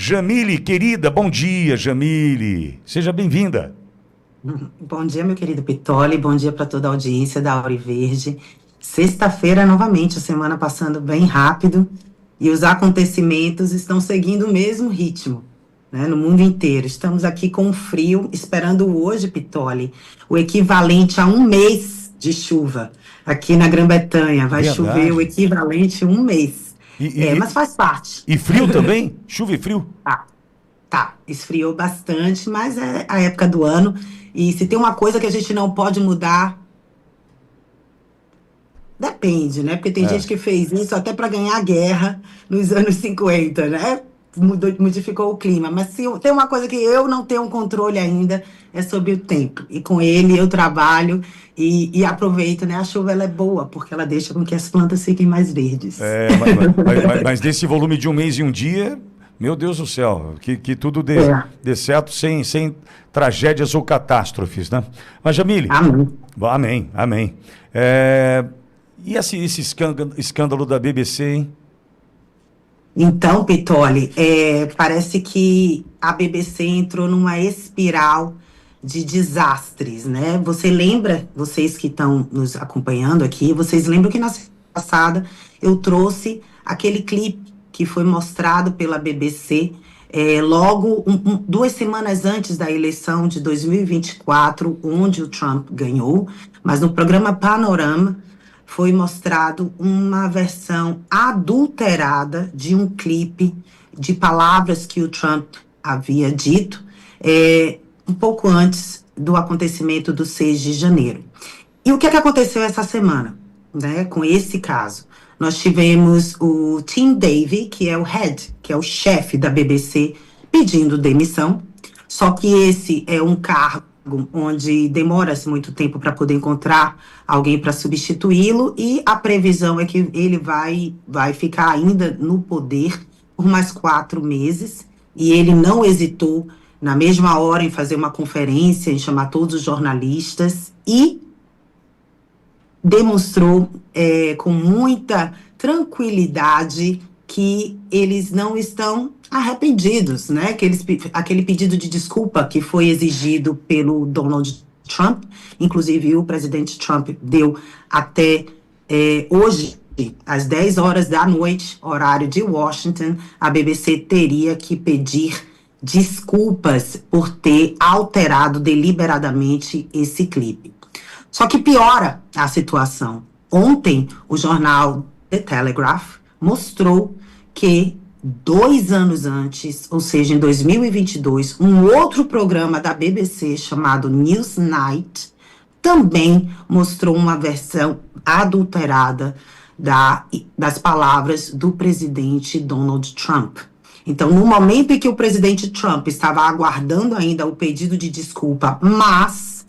Jamile, querida, bom dia, Jamile. Seja bem-vinda. Bom dia, meu querido Pitoli. Bom dia para toda a audiência da Auriverde. Sexta-feira, novamente, a semana passando bem rápido e os acontecimentos estão seguindo o mesmo ritmo, né, no mundo inteiro. Estamos aqui com frio, esperando hoje, Pitoli, o equivalente a um mês de chuva aqui na Grã-Bretanha. Vai chover o Verdade. equivalente a um mês. E, e- Mas faz parte. e frio também? Chuva e frio? Tá, tá, esfriou bastante, mas é a época do ano. E se tem uma coisa que a gente não pode mudar, depende, né? Porque tem É. gente que fez isso até para ganhar a guerra nos anos 50, né? Modificou o clima. Mas se tem uma coisa que eu não tenho um controle ainda, é sobre o tempo. E com ele eu trabalho e aproveito, né? A chuva ela é boa, porque ela deixa com que as plantas fiquem mais verdes. Mas desse volume de um mês e um dia, meu Deus do céu, que tudo É, dê certo sem tragédias ou catástrofes, né? Mas, Jamile, amém. amém, amém. É, e esse escândalo da BBC, hein? Então, Pitoli, parece que a BBC entrou numa espiral de desastres, né? Você lembra, vocês que estão nos acompanhando aqui, vocês lembram que na semana passada eu trouxe aquele clipe que foi mostrado pela BBC logo 2 semanas antes da eleição de 2024, onde o Trump ganhou, mas no programa Panorama foi mostrado uma versão adulterada de um clipe de palavras que o Trump havia dito um pouco antes do acontecimento do 6 de janeiro. E o que é que aconteceu essa semana, né, com esse caso? Nós tivemos o Tim Davie, que é o head, que é o chefe da BBC, pedindo demissão, só que esse é um cargo onde demora-se muito tempo para poder encontrar alguém para substituí-lo, e a previsão é que ele vai ficar ainda no poder por mais 4 meses, e ele não hesitou na mesma hora em fazer uma conferência, em chamar todos os jornalistas, e demonstrou com muita tranquilidade que eles não estão arrependidos, né? Aquele pedido de desculpa que foi exigido pelo Donald Trump, inclusive o presidente Trump deu até hoje, às 10 horas da noite, horário de Washington, a BBC teria que pedir desculpas por ter alterado deliberadamente esse clipe. Só que piora a situação. Ontem, o jornal The Telegraph mostrou que 2 anos antes, ou seja, em 2022, um outro programa da BBC chamado Newsnight também mostrou uma versão adulterada das palavras do presidente Donald Trump. Então, no momento em que o presidente Trump estava aguardando ainda o pedido de desculpa, mas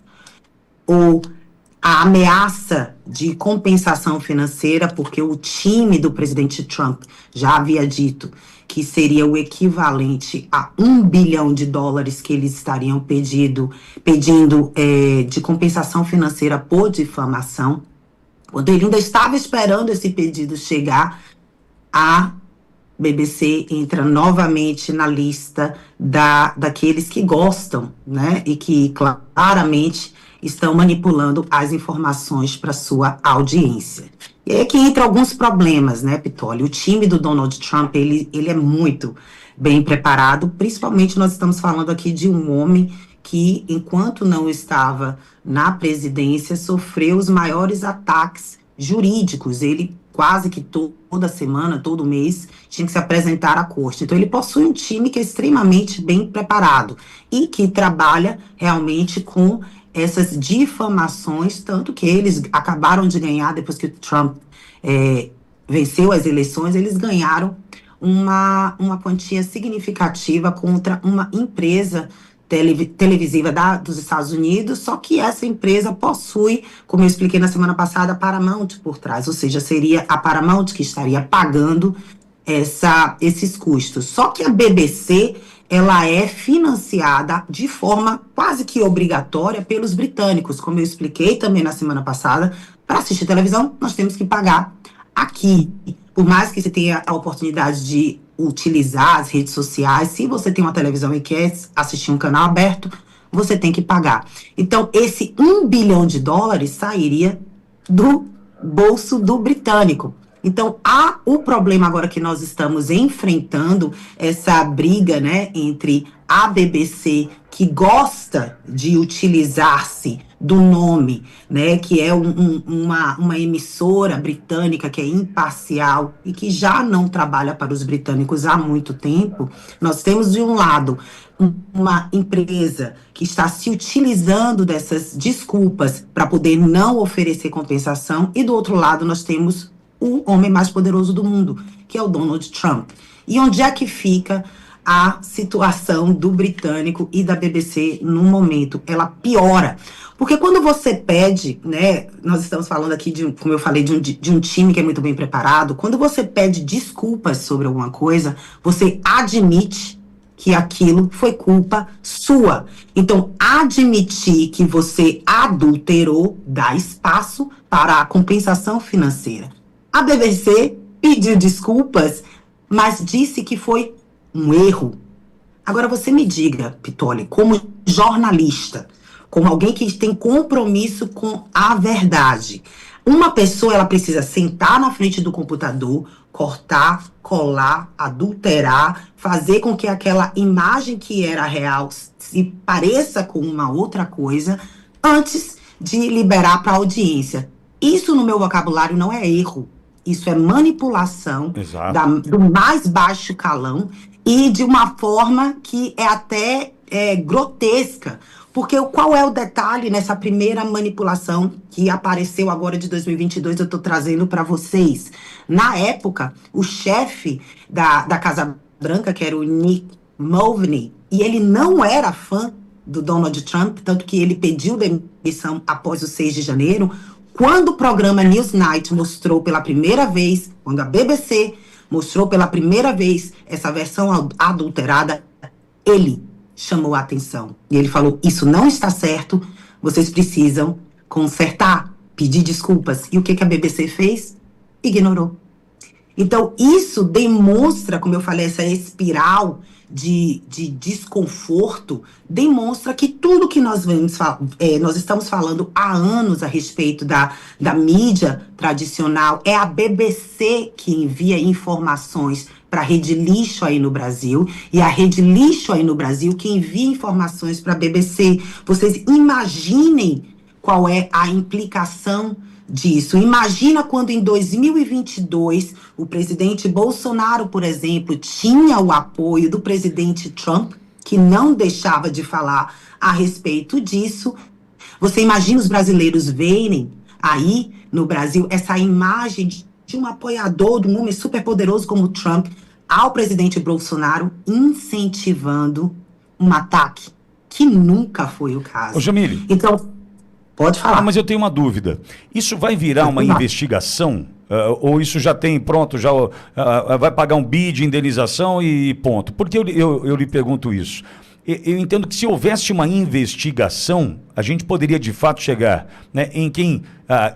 a ameaça de compensação financeira, porque o time do presidente Trump já havia dito que seria o equivalente a US$ 1 bilhão que eles estariam pedindo de compensação financeira por difamação. Quando ele ainda estava esperando esse pedido chegar, a BBC entra novamente na lista daqueles que gostam, né, e que claramente estão manipulando as informações para sua audiência. E aí é que entra alguns problemas, né, Pitoli? O time do Donald Trump, ele é muito bem preparado, principalmente nós estamos falando aqui de um homem que, enquanto não estava na presidência, sofreu os maiores ataques jurídicos. Ele quase que toda semana, todo mês, tinha que se apresentar à corte. Então, ele possui um time que é extremamente bem preparado e que trabalha realmente com essas difamações, tanto que eles acabaram de ganhar, depois que o Trump venceu as eleições, eles ganharam uma quantia significativa contra uma empresa televisiva dos Estados Unidos, só que essa empresa possui, como eu expliquei na semana passada, a Paramount por trás, ou seja, seria a Paramount que estaria pagando esses custos. Só que a BBC, ela é financiada de forma quase que obrigatória pelos britânicos, como eu expliquei também na semana passada. Para assistir televisão, nós temos que pagar aqui. Por mais que você tenha a oportunidade de utilizar as redes sociais, se você tem uma televisão e quer assistir um canal aberto, você tem que pagar. Então, esse US$ 1 bilhão sairia do bolso do britânico. Então, há o problema agora que nós estamos enfrentando, essa briga, né, entre a BBC, que gosta de utilizar-se do nome, né, que é uma emissora britânica que é imparcial e que já não trabalha para os britânicos há muito tempo. Nós temos, de um lado, uma empresa que está se utilizando dessas desculpas para poder não oferecer compensação, e do outro lado nós temos o homem mais poderoso do mundo, que é o Donald Trump. E onde é que fica a situação do britânico e da BBC no momento? Ela piora. Porque quando você pede, né, nós estamos falando aqui, como eu falei, de um time que é muito bem preparado, quando você pede desculpas sobre alguma coisa, você admite que aquilo foi culpa sua. Então, admitir que você adulterou dá espaço para a compensação financeira. A BBC pediu desculpas, mas disse que foi um erro. Agora você me diga, Pitoli, como jornalista, como alguém que tem compromisso com a verdade, uma pessoa ela precisa sentar na frente do computador, cortar, colar, adulterar, fazer com que aquela imagem que era real se pareça com uma outra coisa antes de liberar para a audiência. Isso no meu vocabulário não é erro. Isso é manipulação do mais baixo calão e de uma forma que é até grotesca. Porque qual é o detalhe nessa primeira manipulação que apareceu agora de 2022, eu estou trazendo para vocês. Na época, o chefe da Casa Branca, que era o Nick Mulvaney, e ele não era fã do Donald Trump, tanto que ele pediu demissão após o 6 de janeiro, quando o programa Newsnight mostrou pela primeira vez, quando a BBC mostrou pela primeira vez essa versão adulterada, ele chamou a atenção. E ele falou, isso não está certo, vocês precisam consertar, pedir desculpas. E o que a BBC fez? Ignorou. Então, isso demonstra, como eu falei, essa espiral de desconforto, demonstra que tudo que nós estamos falando há anos a respeito da mídia tradicional, é a BBC que envia informações para a Rede Lixo aí no Brasil, e a Rede Lixo aí no Brasil que envia informações para a BBC. Vocês imaginem qual é a implicação disso. Imagina quando em 2022 o presidente Bolsonaro, por exemplo, tinha o apoio do presidente Trump, que não deixava de falar a respeito disso. Você imagina os brasileiros verem aí no Brasil essa imagem de um apoiador, de um homem super poderoso como Trump, ao presidente Bolsonaro, incentivando um ataque, que nunca foi o caso. Ô, Jamile. Então, pode falar. Mas eu tenho uma dúvida. Isso vai virar uma investigação? Ou isso já tem, pronto, já vai pagar um bid de indenização e ponto? Porque eu lhe pergunto isso. Eu entendo que se houvesse uma investigação, a gente poderia de fato chegar, né, em quem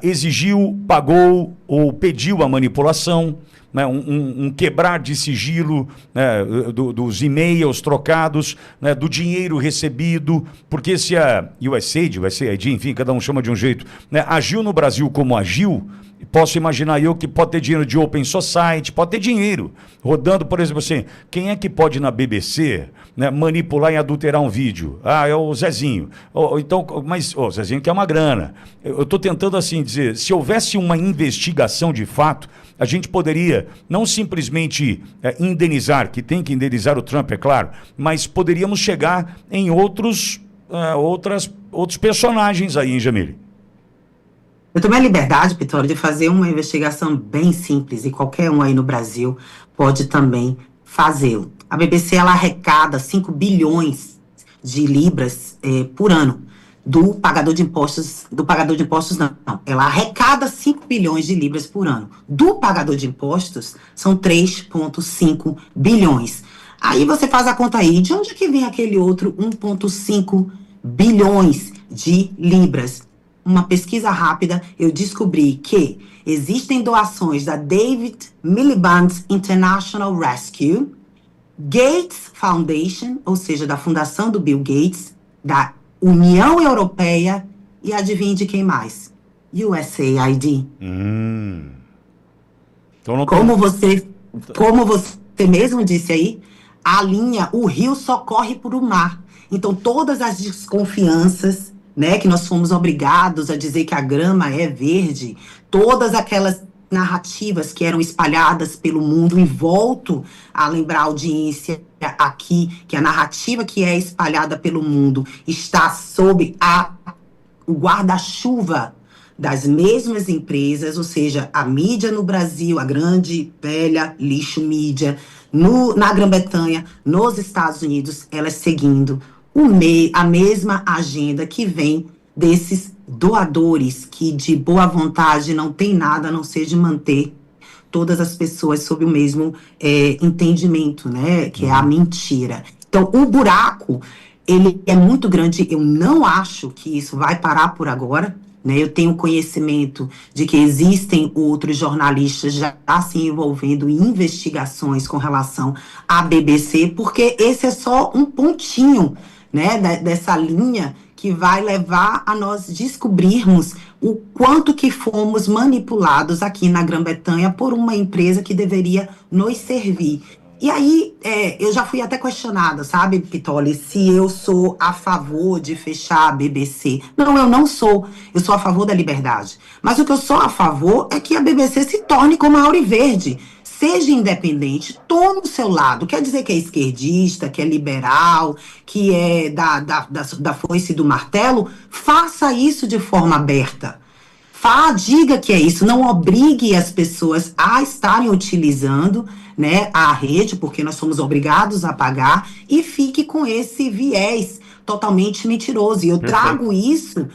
exigiu, pagou ou pediu a manipulação, né, um quebrar de sigilo, né, dos e-mails trocados, né, do dinheiro recebido, porque se a USAID, enfim, cada um chama de um jeito, né, agiu no Brasil como agiu, posso imaginar eu que pode ter dinheiro de Open Society, pode ter dinheiro rodando, por exemplo, assim, quem é que pode na BBC, né, manipular e adulterar um vídeo? É o Zezinho. Então, mas o Zezinho quer uma grana. Eu estou tentando assim dizer, se houvesse uma investigação de fato, a gente poderia não simplesmente indenizar, que tem que indenizar o Trump, é claro, mas poderíamos chegar em outros personagens aí, hein, Jamile? Eu tomei a liberdade, Pitoli, de fazer uma investigação bem simples, e qualquer um aí no Brasil pode também fazê-lo. A BBC, ela arrecada 5 bilhões de libras por ano do pagador de impostos não. Ela arrecada 5 bilhões de libras por ano. Do pagador de impostos, são 3,5 bilhões. Aí você faz a conta aí, de onde que vem aquele outro 1,5 bilhões de libras? uma pesquisa rápida, eu descobri que existem doações da David Miliband International Rescue, Gates Foundation, ou seja, da Fundação do Bill Gates, da União Europeia e adivinhe de quem mais? USAID. Então não Como você mesmo disse aí, o rio só corre por o mar. Então, todas as desconfianças, né, que nós fomos obrigados a dizer que a grama é verde, todas aquelas narrativas que eram espalhadas pelo mundo, e volto a lembrar a audiência aqui, que a narrativa que é espalhada pelo mundo está sob o guarda-chuva das mesmas empresas, ou seja, a mídia no Brasil, a grande, velha, lixo mídia, na Grã-Bretanha, nos Estados Unidos, elas seguindo a mesma agenda que vem desses doadores que de boa vontade não tem nada a não ser de manter todas as pessoas sob o mesmo entendimento, né, que é a mentira. Então, o buraco, ele é muito grande, eu não acho que isso vai parar por agora, né? Eu tenho conhecimento de que existem outros jornalistas já se envolvendo em investigações com relação à BBC, porque esse é só um pontinho, né, dessa linha que vai levar a nós descobrirmos o quanto que fomos manipulados aqui na Grã-Bretanha por uma empresa que deveria nos servir. E aí, eu já fui até questionada, sabe, Pitoli, se eu sou a favor de fechar a BBC. Não, eu não sou. Eu sou a favor da liberdade. Mas o que eu sou a favor é que a BBC se torne como a Auriverde. Seja independente, tome o seu lado. Quer dizer que é esquerdista, que é liberal, que é da foice e do martelo? Faça isso de forma aberta. Diga que é isso, não obrigue as pessoas a estarem utilizando, né, a rede, porque nós somos obrigados a pagar, e fique com esse viés totalmente mentiroso. E eu trago isso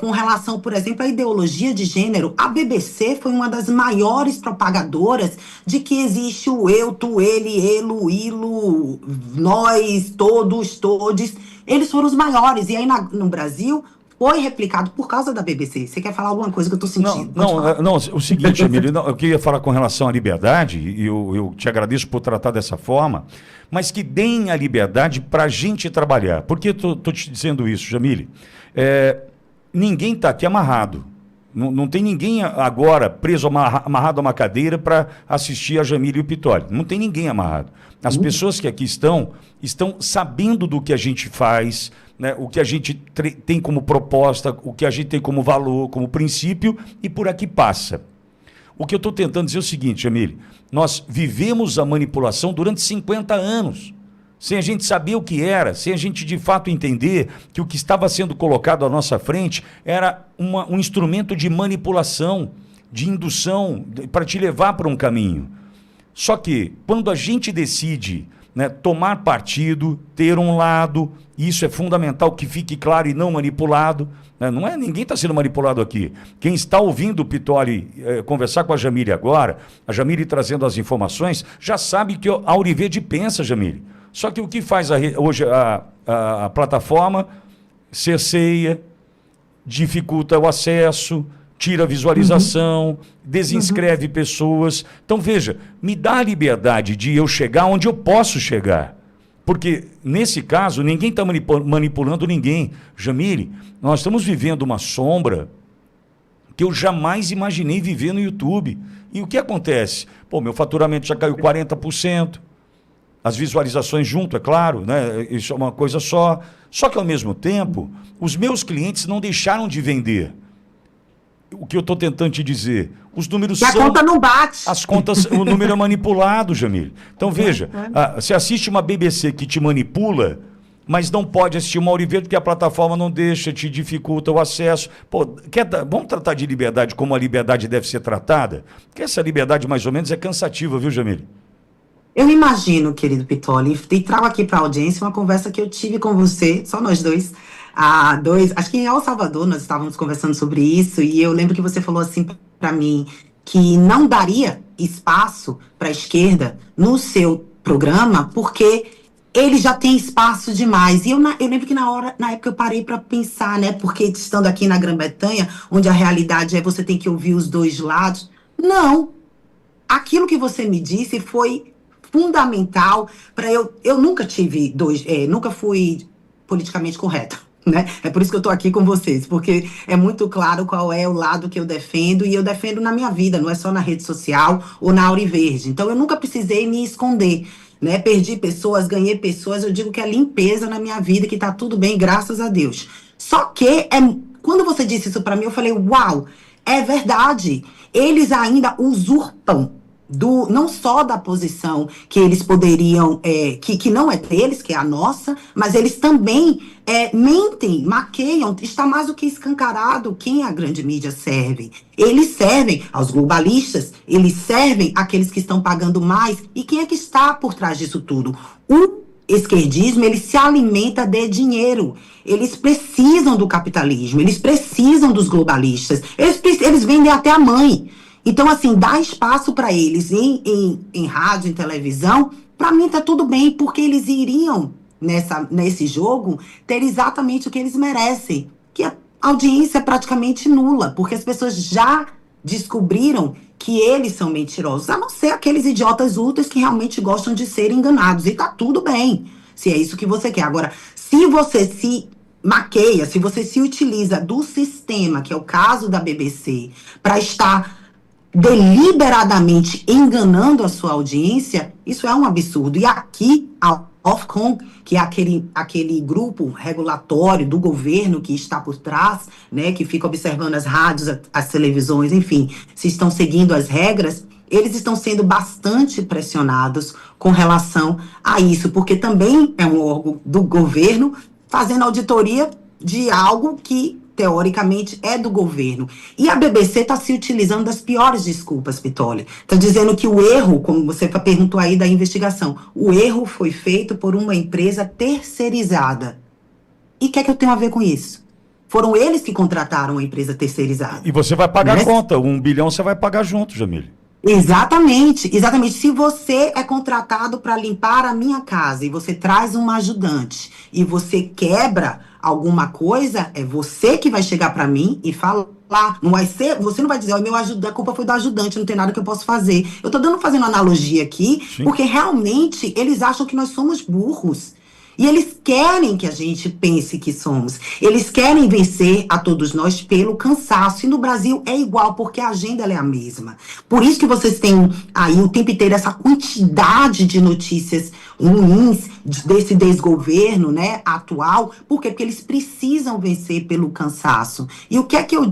com relação, por exemplo, à ideologia de gênero. A BBC foi uma das maiores propagadoras de que existe o eu, tu, ele, elo, ilo, nós, todos, todes. Eles foram os maiores. E aí no Brasil foi replicado por causa da BBC. Você quer falar alguma coisa que eu estou sentindo? Não, o seguinte, Emílio, eu queria falar com relação à liberdade, e eu te agradeço por tratar dessa forma, mas que deem a liberdade para a gente trabalhar. Por que eu estou te dizendo isso, Jamile? Ninguém está aqui amarrado. Não tem ninguém agora preso, amarrado a uma cadeira para assistir a Jamile e o Pitoli. Não tem ninguém amarrado. As pessoas que aqui estão sabendo do que a gente faz, né, o que a gente tem como proposta, o que a gente tem como valor, como princípio, e por aqui passa. O que eu estou tentando dizer é o seguinte, Jamile, nós vivemos a manipulação durante 50 anos, sem a gente saber o que era, sem a gente de fato entender que o que estava sendo colocado à nossa frente era um instrumento de manipulação, de indução, para te levar para um caminho. Só que, quando a gente decide, né, tomar partido, ter um lado, isso é fundamental que fique claro e não manipulado, né? Ninguém está sendo manipulado aqui. Quem está ouvindo o Pitoli conversar com a Jamile agora, a Jamile trazendo as informações, já sabe que a Auriverde pensa, Jamile. Só que o que faz hoje a plataforma cerceia, dificulta o acesso, tira a visualização, desinscreve pessoas. Então, veja, me dá a liberdade de eu chegar onde eu posso chegar. Porque, nesse caso, ninguém está manipulando ninguém. Jamile, nós estamos vivendo uma sombra que eu jamais imaginei viver no YouTube. E o que acontece? Pô, meu faturamento já caiu 40%. As visualizações junto, é claro, né? Isso é uma coisa só. Só que, ao mesmo tempo, os meus clientes não deixaram de vender. O que eu estou tentando te dizer, os números são... a conta não bate. As contas, o número é manipulado, Jamile. Então, veja, você assiste uma BBC que te manipula, mas não pode assistir uma Auriverde porque a plataforma não deixa, te dificulta o acesso. Pô, vamos tratar de liberdade como a liberdade deve ser tratada? Porque essa liberdade, mais ou menos, é cansativa, viu, Jamile? Eu imagino, querido Pitoli, e trago aqui para a audiência uma conversa que eu tive com você, só nós dois, acho que em El Salvador nós estávamos conversando sobre isso, e eu lembro que você falou assim para mim, que não daria espaço para a esquerda no seu programa, porque ele já tem espaço demais. E eu lembro que na época eu parei para pensar, né? Porque estando aqui na Grã-Bretanha, onde a realidade é você tem que ouvir os dois lados. Não. Aquilo que você me disse foi fundamental para eu nunca tive nunca fui politicamente correta, né? É por isso que eu estou aqui com vocês, porque é muito claro qual é o lado que eu defendo, e eu defendo na minha vida, não é só na rede social ou na Auriverde. Então eu nunca precisei me esconder, né? Perdi pessoas, ganhei pessoas, eu digo que é limpeza na minha vida, que tá tudo bem, graças a Deus. Só que quando você disse isso para mim, eu falei, uau, é verdade. Eles ainda usurpam não só da posição que eles poderiam, que não é deles, que é a nossa, mas eles também mentem, maqueiam, está mais do que escancarado quem a grande mídia serve. Eles servem aos globalistas, eles servem àqueles que estão pagando mais, e quem é que está por trás disso tudo? O esquerdismo, ele se alimenta de dinheiro. Eles precisam do capitalismo, eles precisam dos globalistas, eles vendem até a mãe. Então, assim, dá espaço para eles em rádio, em televisão, para mim tá tudo bem, porque eles iriam, nesse jogo, ter exatamente o que eles merecem, que a audiência é praticamente nula, porque as pessoas já descobriram que eles são mentirosos, a não ser aqueles idiotas úteis que realmente gostam de ser enganados, e tá tudo bem, se é isso que você quer. Agora, se você se maqueia, se você se utiliza do sistema, que é o caso da BBC, para estar deliberadamente enganando a sua audiência, isso é um absurdo. E aqui, a Ofcom, que é aquele grupo regulatório do governo que está por trás, né, que fica observando as rádios, as televisões, enfim, se estão seguindo as regras, eles estão sendo bastante pressionados com relação a isso, porque também é um órgão do governo fazendo auditoria de algo que teoricamente é do governo. E a BBC está se utilizando das piores desculpas, Pitoli. Está dizendo que o erro, como você perguntou aí da investigação, o erro foi feito por uma empresa terceirizada. E o que é que eu tenho a ver com isso? Foram eles que contrataram a empresa terceirizada. E você vai pagar a conta, 1 bilhão você vai pagar junto, Jamile. Exatamente, exatamente. Se você é contratado para limpar a minha casa e você traz um ajudante e você quebra alguma coisa, é você que vai chegar para mim e falar. Não vai ser, você não vai dizer, a culpa foi do ajudante, não tem nada que eu possa fazer. Eu estou fazendo analogia aqui, sim, porque realmente eles acham que nós somos burros. E eles querem que a gente pense que somos. Eles querem vencer a todos nós pelo cansaço. E no Brasil é igual, porque a agenda ela é a mesma. Por isso que vocês têm aí o tempo inteiro essa quantidade de notícias ruins desse desgoverno, né, atual. Por quê? Porque eles precisam vencer pelo cansaço. E o que é que eu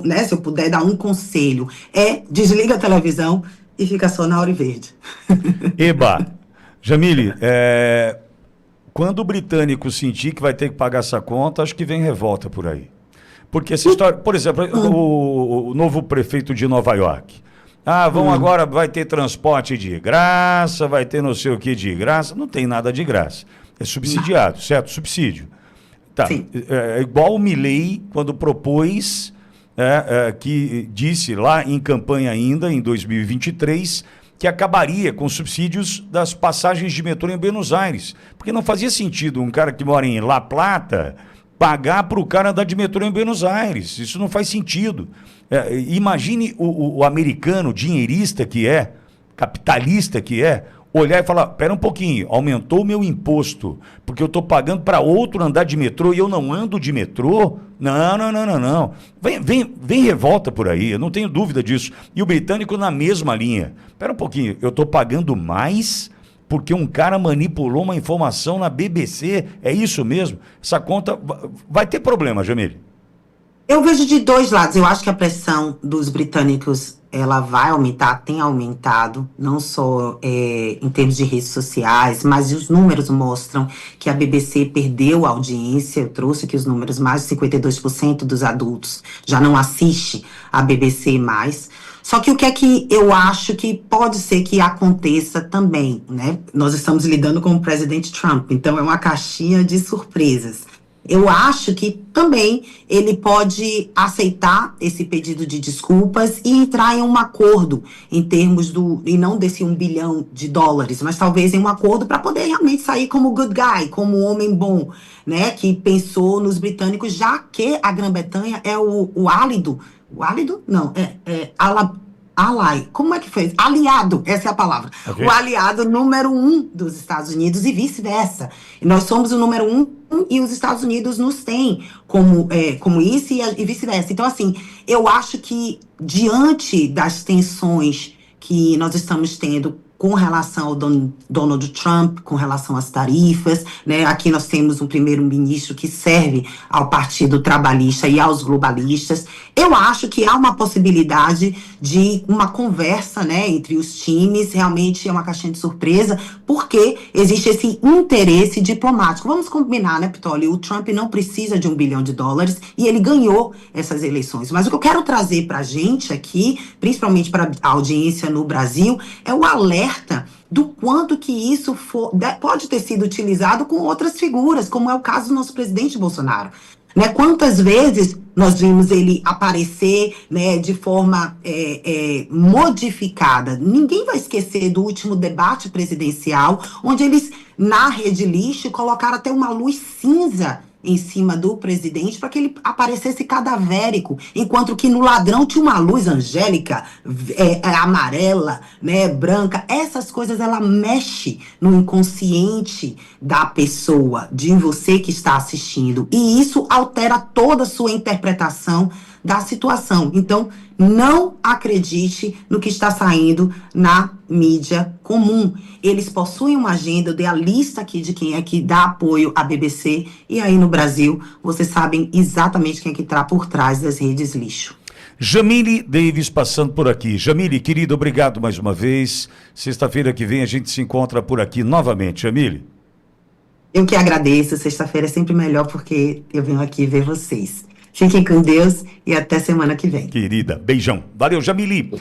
né, se eu puder dar um conselho, desliga a televisão e fica só na Auriverde. Eba! Jamile, quando o britânico sentir que vai ter que pagar essa conta, acho que vem revolta por aí. Porque essa história, por exemplo, o novo prefeito de Nova York. Agora vai ter transporte de graça, vai ter não sei o que de graça. Não tem nada de graça. É subsidiado, certo? Subsídio. Tá. É igual o Milei, quando propôs, que disse lá em campanha ainda, em 2023... que acabaria com os subsídios das passagens de metrô em Buenos Aires. Porque não fazia sentido um cara que mora em La Plata pagar para o cara andar de metrô em Buenos Aires. Isso não faz sentido. Imagine o americano dinheirista que é, capitalista que é, olhar e falar, pera um pouquinho, aumentou o meu imposto, porque eu estou pagando para outro andar de metrô e eu não ando de metrô? Não. Vem revolta por aí, eu não tenho dúvida disso. E o britânico na mesma linha. Pera um pouquinho, eu estou pagando mais porque um cara manipulou uma informação na BBC? É isso mesmo? Essa conta vai ter problema, Jamile? Eu vejo de dois lados. Eu acho que a pressão dos britânicos ela vai aumentar, tem aumentado, não só em termos de redes sociais, mas os números mostram que a BBC perdeu a audiência. Eu trouxe aqui os números, mais de 52% dos adultos já não assiste a BBC mais. Só que o que é que eu acho que pode ser que aconteça também, né? Nós estamos lidando com o presidente Trump, então é uma caixinha de surpresas. Eu acho que também ele pode aceitar esse pedido de desculpas e entrar em um acordo em termos e não desse US$ 1 bilhão, mas talvez em um acordo para poder realmente sair como good guy, como um homem bom, né, que pensou nos britânicos, já que a Grã-Bretanha é o álido? Não, ally, como é que fez? Aliado, essa é a palavra. Okay. O aliado número 1 dos Estados Unidos e vice-versa. Nós somos o número 1 e os Estados Unidos nos têm como isso e vice-versa. Então, assim, eu acho que diante das tensões que nós estamos tendo com relação ao Donald Trump, com relação às tarifas, né? Aqui nós temos um primeiro-ministro que serve ao Partido Trabalhista e aos globalistas. Eu acho que há uma possibilidade de uma conversa, né, entre os times. Realmente é uma caixinha de surpresa, porque existe esse interesse diplomático. Vamos combinar, né, Pitoli? O Trump não precisa de US$ 1 bilhão e ele ganhou essas eleições. Mas o que eu quero trazer para a gente aqui, principalmente para a audiência no Brasil, é o alerta do quanto que isso pode ter sido utilizado com outras figuras, como é o caso do nosso presidente Bolsonaro. Né? Quantas vezes nós vimos ele aparecer, né, de forma modificada? Ninguém vai esquecer do último debate presidencial, onde eles, na Rede Lixo, colocaram até uma luz cinza em cima do presidente para que ele aparecesse cadavérico, enquanto que no ladrão tinha uma luz angélica, amarela, né, branca. Essas coisas, ela mexe no inconsciente da pessoa, de você que está assistindo, e isso altera toda a sua interpretação da situação. Então, não acredite no que está saindo na mídia comum. Eles possuem uma agenda, eu dei a lista aqui de quem é que dá apoio à BBC, e aí no Brasil, vocês sabem exatamente quem é que está por trás das redes lixo. Jamile Davis passando por aqui. Jamile, querido, obrigado mais uma vez. Sexta-feira que vem a gente se encontra por aqui novamente. Jamile. Eu que agradeço. Sexta-feira é sempre melhor porque eu venho aqui ver vocês. Fiquem com Deus e até semana que vem. Querida, beijão. Valeu, Jamile.